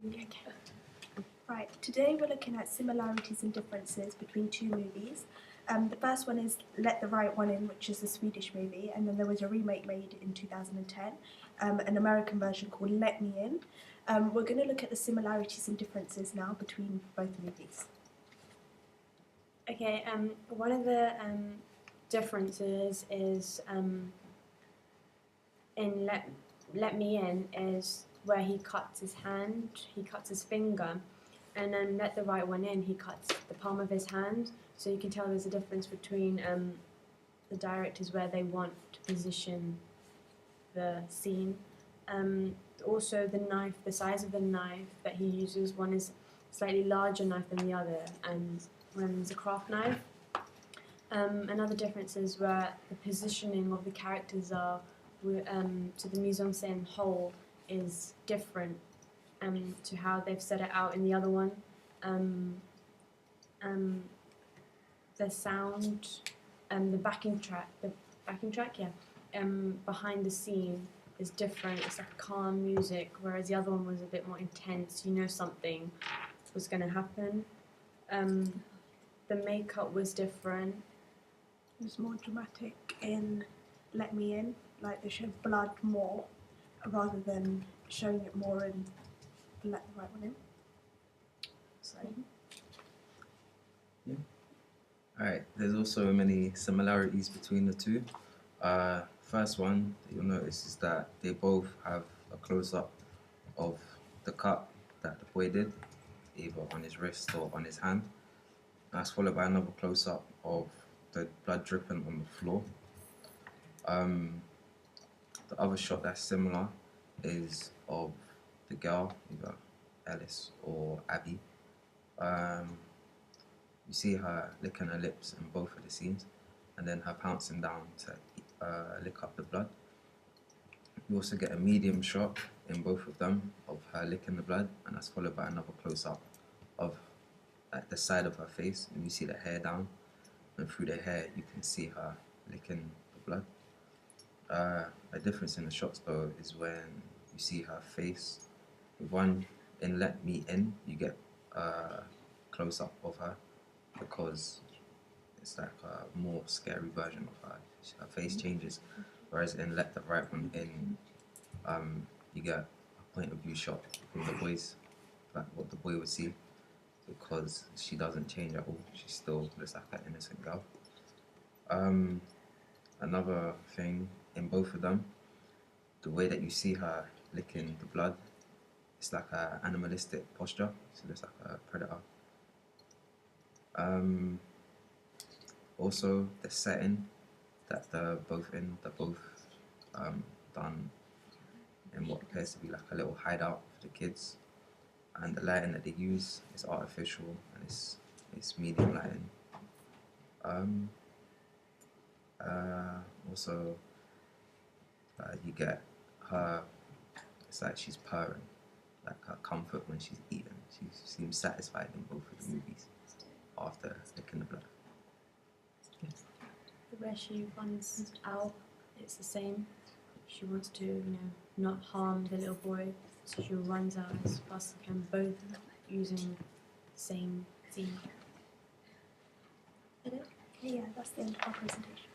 Okay. Right, today we're looking at similarities and differences between two movies. The first one is Let the Right One In, which is a Swedish movie, and then there was a remake made in 2010, an American version called Let Me In. We're going to look at the similarities and differences now between both movies. Okay, one of the differences is in Let Me In is where he cuts his hand, he cuts his finger, and then Let the Right One In, he cuts the palm of his hand. So you can tell there's a difference between the directors where they want to position the scene. Also the knife, the size of the knife that he uses, one is slightly larger knife than the other, and one's a craft knife. Another difference is where the positioning of the characters are, to the mise en scène whole is different to how they've set it out in the other one. The sound, the backing track, behind the scene is different. It's like calm music, whereas the other one was a bit more intense. You know something was going to happen. The makeup was different. It was more dramatic in Let Me In, like they showed blood more rather than showing it more in Let the Right One In. So. Yeah. Alright, there's also many similarities between the two. First one that you'll notice is that they both have a close-up of the cut that the boy did, either on his wrist or on his hand. That's followed by another close-up of the blood dripping on the floor. The other shot that's similar is of the girl, either Alice or Abby. You see her licking her lips in both of the scenes, and then her pouncing down to lick up the blood. You also get a medium shot in both of them of her licking the blood, and that's followed by another close-up of the side of her face, and you see the hair down, and through the hair you can see her licking the blood. A difference in the shots though is when you see her face. With one in Let Me In, you get a close-up of her because it's like a more scary version of her. Her face changes, whereas in Let the Right One In, you get a point of view shot from the boys, like what the boy would see, because she doesn't change at all. She's still just like an innocent girl. Another thing in both of them, the way that you see her licking the blood, it's like an animalistic posture, so it's like a predator. Also, the setting that they're both in, they're both done in what appears to be like a little hideout for the kids, and the lighting that they use is artificial and it's medium lighting. Also, you get her, it's like she's purring, like her comfort when she's eating. She seems satisfied in both of the movies after licking the blood. Where she runs out, it's the same. She wants to, not harm the little boy, so she runs out as fast as she can, both using the same scene. Okay, yeah, that's the end of our presentation.